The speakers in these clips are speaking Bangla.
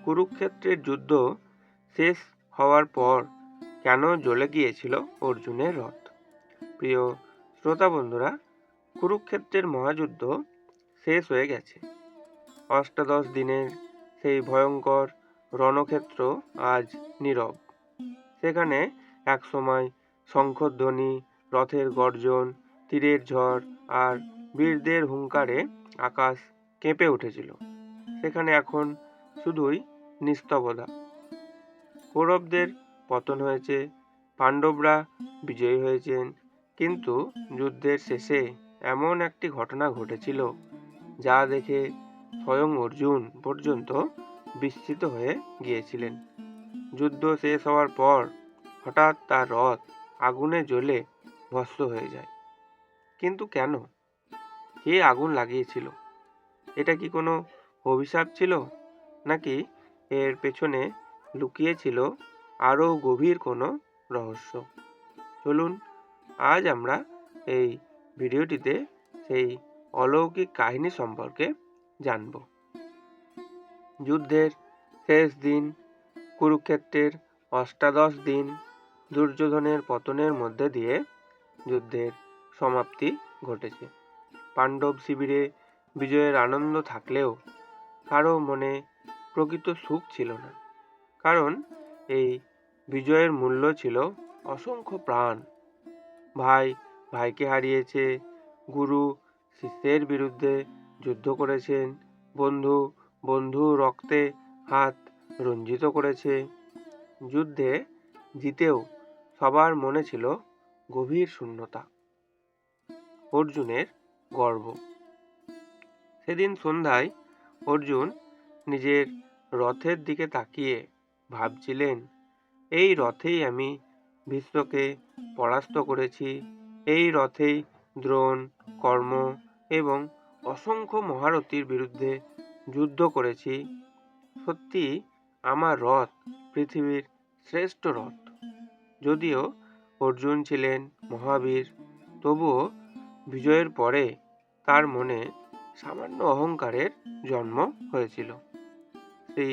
কুরুক্ষেত্রের যুদ্ধ শেষ হওয়ার পর কেন জ্বলে গিয়েছিল অর্জুনের রথ? প্রিয় শ্রোতা বন্ধুরা, কুরুক্ষেত্রের মহাযুদ্ধ শেষ হয়ে গেছে। অষ্টাদশ দিনের সেই ভয়ঙ্কর রণক্ষেত্র আজ নীরব। সেখানে একসময় শঙ্খধ্বনি, রথের গর্জন, তীরের ঝড় আর বীরদের হুঙ্কারে আকাশ কেঁপে উঠেছিল। সেখানে এখন শুধুই নিস্তব্ধতা। কৌরবদের পতন হয়েছে, পাণ্ডবরা বিজয়ী হয়েছেন, কিন্তু যুদ্ধের শেষে এমন একটি ঘটনা ঘটেছিল যা দেখে স্বয়ং অর্জুন পর্যন্ত বিস্মিত হয়ে গিয়েছিলেন। যুদ্ধ শেষ হওয়ার পর হঠাৎ তার রথ আগুনে জ্বলে ভস্ম হয়ে যায়। কিন্তু কেন? কে আগুন লাগিয়েছিল? এটা কি কোনো অভিশাপ ছিল, নাকি এর পেছনে লুকিয়ে ছিল আরও গভীর কোনো রহস্য? চলুন আজ আমরা এই ভিডিওটিতে সেই অলৌকিক কাহিনী সম্পর্কে জানব। যুদ্ধের শেষ দিন, কুরুক্ষেত্রের অষ্টাদশ দিন, দুর্যোধনের পতনের মধ্যে দিয়ে যুদ্ধের সমাপ্তি ঘটেছে। পাণ্ডব শিবিরে বিজয়ের আনন্দ থাকলেও কারো মনে প্রকৃত সুখ ছিল না, কারণ এই বিজয়ের মূল্য ছিল অসংখ্য প্রাণ। ভাই ভাইকে হারিয়েছে, গুরু শিষ্যের বিরুদ্ধে যুদ্ধ করেছেন, বন্ধু বন্ধু রক্তে হাত রঞ্জিত করেছে। যুদ্ধে জিতেও সবার মনে ছিল গভীর শূন্যতা। অর্জুনের গর্ব। সেদিন সন্ধ্যায় অর্জুন নিজের রথের দিকে তাকিয়ে ভাবছিলেন, এই রথেই আমি ভীষ্মকে পরাস্ত করেছি, এই রথেই দ্রোণ, কর্ম এবং অসংখ্য মহারথীর বিরুদ্ধে যুদ্ধ করেছি। সত্যি আমার রথ পৃথিবীর শ্রেষ্ঠ রথ। যদিও অর্জুন ছিলেন মহাবীর, তবুও বিজয়ের পরে তার মনে সামান্য অহংকারের জন্ম হয়েছিল। শ্রী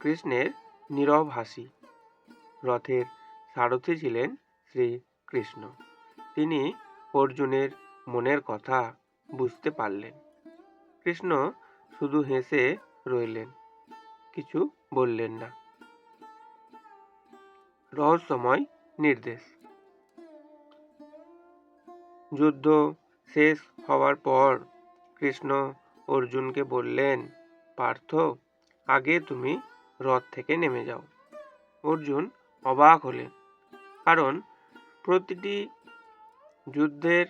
কৃষ্ণের নীরব হাসি। রথের সারথি ছিলেন শ্রী কৃষ্ণ। তিনি অর্জুনের মনের কথা বুঝতে পারলেন। কৃষ্ণ শুধু হেসে রইলেন, কিছু বললেন না। রহস্যময় নির্দেশ। যুদ্ধ শেষ হওয়ার পর কৃষ্ণ অর্জুনকে বললেন, পার্থ, আগে তুমি রথ থেকে নেমে যাও। অর্জুন অবাক হলেন, কারণ প্রতিটি যুদ্ধের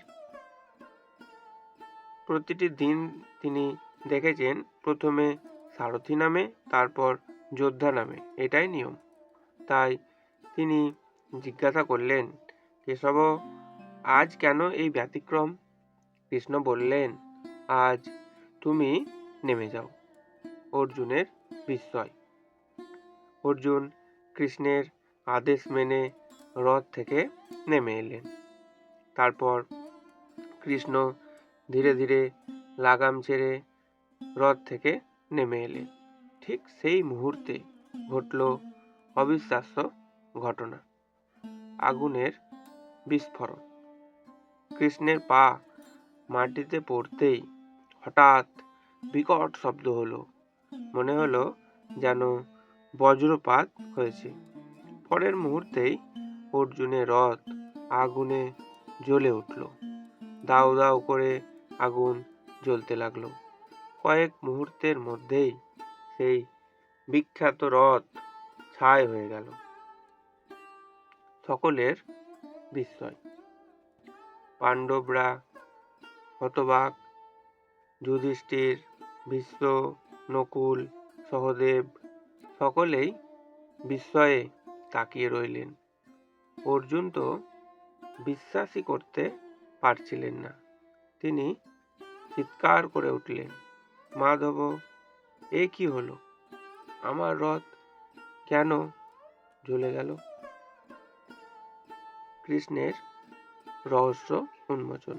প্রতিটি দিন তিনি দেখেছেন প্রথমে সারথি নামে, তারপর যোদ্ধা নামে, এটাই নিয়ম। তাই তিনি জিজ্ঞাসা করলেন, কেশব, আজ কেন এই ব্যতিক্রম? কৃষ্ণ বললেন, আজ তুমি নেমে যাও। অর্জুনের বিস্ময়। অর্জুন কৃষ্ণের আদেশ মেনে রথ থেকে নেমে এলেন। তারপর কৃষ্ণ ধীরে ধীরে লাগাম ছেড়ে রথ থেকে নেমে এলেন। ঠিক সেই মুহূর্তে ঘটল অবিশ্বাস্য ঘটনা। আগুনের বিস্ফোরণ। কৃষ্ণের পা মাটিতে পড়তেই হঠাৎ বিকট শব্দ হলো। মনে হলো যেন বজ্রপাত হয়েছে। পরের মুহূর্তেই অর্জুনের রথ আগুনে জ্বলে উঠল। দাউ দাউ করে আগুন জ্বলতে লাগলো। কয়েক মুহূর্তের মধ্যেই সেই বিখ্যাত রথ ছাই হয়ে গেল। সকলের বিস্ময়। পাণ্ডবরা হতবাক। যুধিষ্ঠির, ভীষ্ম, নকুল, সহদেব সকলেই বিস্ময়ে তাকিয়ে রইলেন। অর্জুন তো বিশ্বাসই করতে পারছিলেন না। তিনি চিৎকার করে উঠলেন, মাধব, এ কি হলো? আমার রথ কেন জ্বলে গেল? কৃষ্ণের রহস্য উন্মোচন।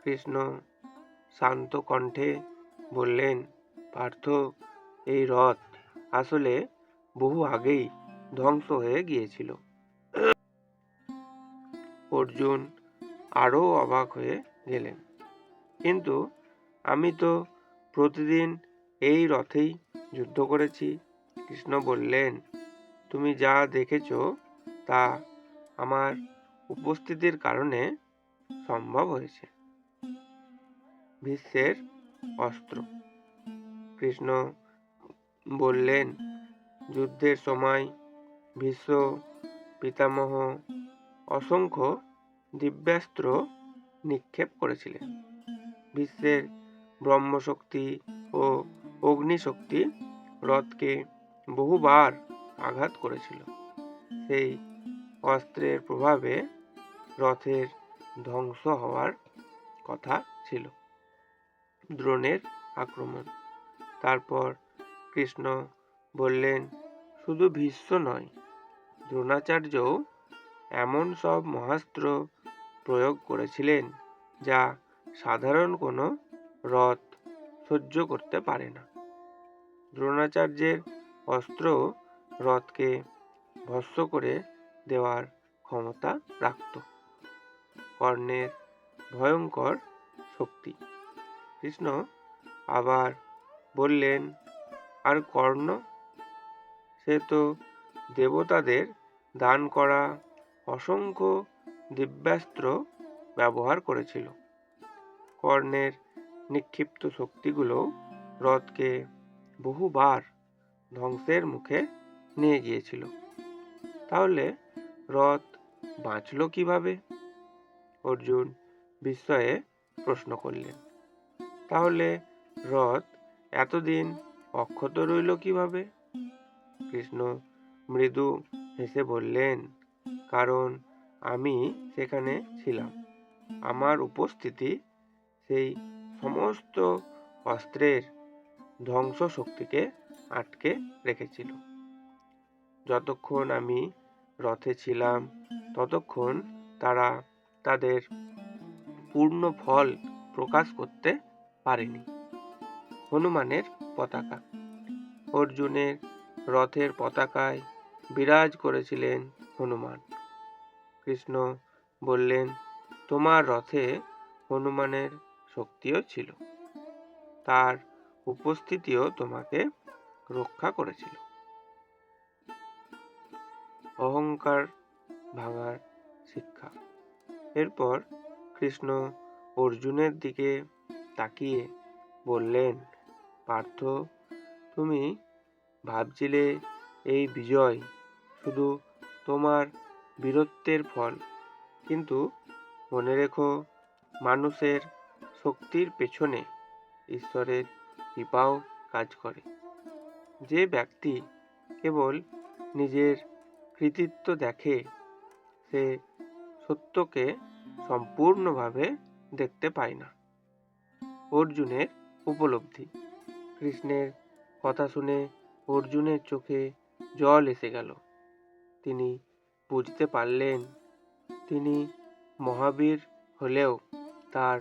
কৃষ্ণ শান্ত কণ্ঠে বললেন, পার্থ, এই রথ আসলে বহু আগেই ধ্বংস হয়ে গিয়েছিল। অর্জুন আরও অবাক হয়ে গেলেন। কিন্তু আমি তো প্রতিদিন এই রথেই যুদ্ধ করেছি। কৃষ্ণ বললেন, তুমি যা দেখেছ তা আমার উপস্থিতির কারণে সম্ভব হয়েছে। ভীষ্মের অস্ত্র। কৃষ্ণ বললেন, যুদ্ধের সময় ভীষ্ম পিতামহ অসংখ্য দিব্যাস্ত্র নিক্ষেপ করেছিলেন। ভীষ্মের ব্রহ্মশক্তি ও অগ্নিশক্তি রথকে বহুবার আঘাত করেছিল। সেই অস্ত্রের প্রভাবে রথের ধ্বংস হওয়ার কথা ছিল। দ্রোণের আক্রমণ। তারপর কৃষ্ণ বললেন, শুধু ভীষ্ম নয়, দ্রোণাচার্যও এমন সব মহাস্ত্র প্রয়োগ করেছিলেন যা সাধারণ কোনো রথ সহ্য করতে পারে না। দ্রোণাচার্যের অস্ত্র রথকে ভস্ম করে দেওয়ার ক্ষমতা রাখত। কর্ণের ভয়ঙ্কর শক্তি। কৃষ্ণ আবার বললেন, আর কর্ণ? সে তো দেবতাদের দান করা অসংখ্য দিব্যাস্ত্র ব্যবহার করেছিল। কর্ণের নিক্ষিপ্ত শক্তিগুলো রথকে বহুবার ধ্বংসের মুখে নিয়ে গিয়েছিল। তাহলে রথ বাঁচল কিভাবে? অর্জুন বিস্ময়ে প্রশ্ন করলেন। তাহলে রথ এতদিন অক্ষত রইল কিভাবে? কৃষ্ণ মৃদু হেসে বললেন, কারণ আমি সেখানে ছিলাম। আমার উপস্থিতি সেই সমস্ত অস্ত্রের ধ্বংস শক্তিকে আটকে রেখেছিল। যতক্ষণ আমি রথে ছিলাম ততক্ষণ তারা তাদের পূর্ণ ফল প্রকাশ করতে পারেনি। হনুমানের পতাকা। অর্জুনের রথের পতাকায় বিরাজ করেছিলেন হনুমান। কৃষ্ণ বললেন, তোমার রথে হনুমানের শক্তিও ছিল। তার উপস্থিতিও তোমাকে রক্ষা করেছিল। অহংকার ভাঙার শিক্ষা। এরপর কৃষ্ণ অর্জুনের দিকে তাকিয়ে বললেন, পার্থ, তুমি ভাবছিলে এই বিজয় শুধু তোমার বীরত্বের ফল, কিন্তু মনে রেখো, মানুষের শক্তির পেছনে ঈশ্বরের কৃপাও কাজ করে। যে ব্যক্তি কেবল নিজের কৃতিত্ব দেখে, সে সত্যকে সম্পূর্ণভাবে দেখতে পায় না। অর্জুনের উপলব্ধি। কৃষ্ণের কথা শুনে অর্জুনের চোখে জল এসে গেল। তিনি বুঝতে পারলেন, তিনি মহাবীর হলেও তার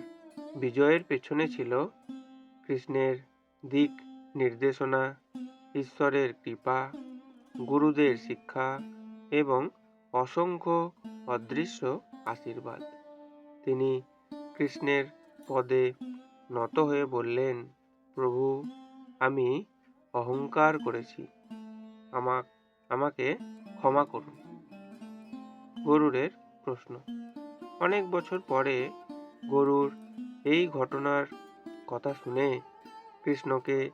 বিজয়ের পেছনে ছিল কৃষ্ণের দিক নির্দেশনা, ঈশ্বরের কৃপা, গুরুদের শিক্ষা এবং অসংখ্য অদৃশ্য আশীর্বাদ। তিনি কৃষ্ণের পদে নত হয়ে বললেন, প্রভু, আমি অহংকার করেছি, আমাকে ক্ষমা করুন। গরুড়ের প্রশ্ন। অনেক বছর পরে গরুড় এই ঘটনার কথা শুনে কৃষ্ণকে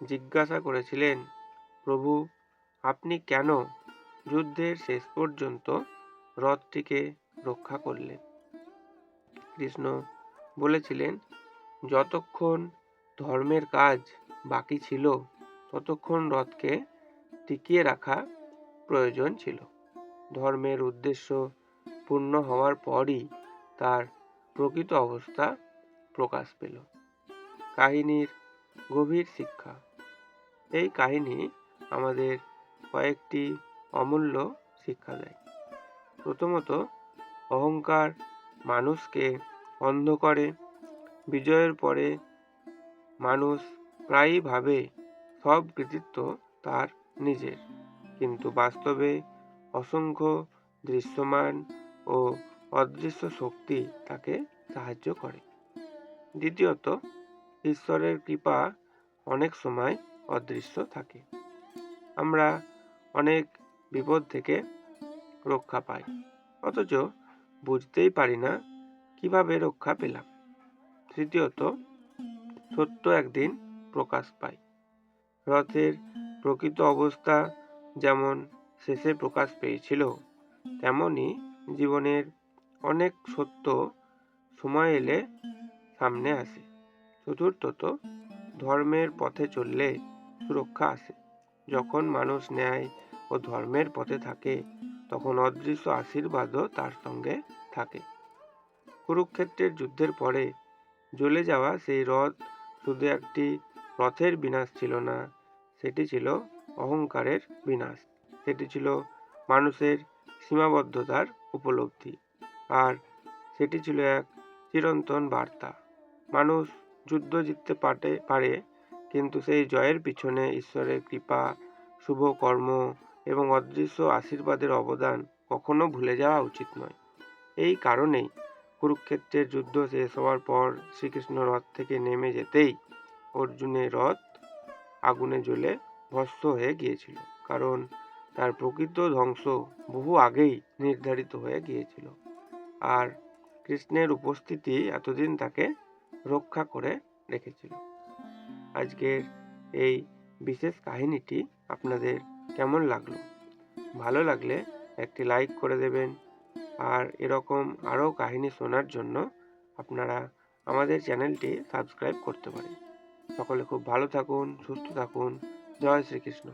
জিজ্ঞাসা করেছিলেন, প্রভু, আপনি কেন যুদ্ধের শেষ পর্যন্ত রথটিকে রক্ষা করলেন? কৃষ্ণ বলেছিলেন, যতক্ষণ ধর্মের কাজ বাকি ছিল ততক্ষণ রথকে টিকিয়ে রাখা প্রয়োজন ছিল। ধর্মের উদ্দেশ্য পূর্ণ হওয়ার পরই তার প্রকৃত অবস্থা প্রকাশ পেল। কাহিনীর গভীর শিক্ষা। এই কাহিনী আমাদের কয়েকটি অমূল্য শিক্ষা দেয়। প্রথমত, অহংকার মানুষকে অন্ধ করে। বিজয়ের পরে মানুষ প্রায়ই ভাবে সব কৃতিত্ব তার নিজের, কিন্তু বাস্তবে অসংখ্য দৃশ্যমান ও অদৃশ্য শক্তি তাকে সাহায্য করে। দ্বিতীয়ত, ঈশ্বরের কৃপা অনেক সময় অদৃশ্য থাকে। আমরা অনেক বিপদ থেকে রক্ষা পাই, অথচ বুঝতেই পারি না কিভাবে রক্ষা পেলাম। তৃতীয়ত, সত্য একদিন প্রকাশ পায়। রথের প্রকৃত অবস্থা যেমন শেষে প্রকাশ পেয়েছিল, তেমনি জীবনের অনেক সত্য সময় এলে সামনে আসে। চতুর্থত, ধর্মের পথে চললে সুরক্ষা আসে। যখন মানুষ ন্যায় ও ধর্মের পথে থাকে, তখন অদৃশ্য আশীর্বাদও তার সঙ্গে থাকে। কুরুক্ষেত্রের যুদ্ধের পরে জ্বলে যাওয়া সেই রথ শুধু একটি রথের বিনাশ ছিল না, সেটি ছিল অহংকারের বিনাশ। সেটি ছিল মানুষের সীমাবদ্ধতার উপলব্ধি, আর সেটি ছিল এক চিরন্তন বার্তা। মানুষ যুদ্ধ জিততে পারে, কিন্তু সেই জয়ের পিছনে ঈশ্বরের কৃপা, শুভ কর্ম এবং অদৃশ্য আশীর্বাদের অবদান কখনো ভুলে যাওয়া উচিত নয়। এই কারণেই কুরুক্ষেত্রের যুদ্ধ শেষ হওয়ার পর শ্রীকৃষ্ণ রথ থেকে নেমে যেতেই অর্জুনের রথ আগুনে জ্বলে ভস্ম হয়ে গিয়েছিল, কারণ তার প্রকৃত ধ্বংস বহু আগেই নির্ধারিত হয়ে গিয়েছিল, আর কৃষ্ণের উপস্থিতি এতদিন তাকে রক্ষা করে রেখেছিল। আজকের এই বিশেষ কাহিনীটি আপনাদের কেমন লাগলো? ভালো লাগলে একটি লাইক করে দেবেন, আর এরকম আরও কাহিনী শোনার জন্য আপনারা আমাদের চ্যানেলটি সাবস্ক্রাইব করতে পারেন। সকলে খুব ভালো থাকুন, সুস্থ থাকুন। জয় শ্রীকৃষ্ণ।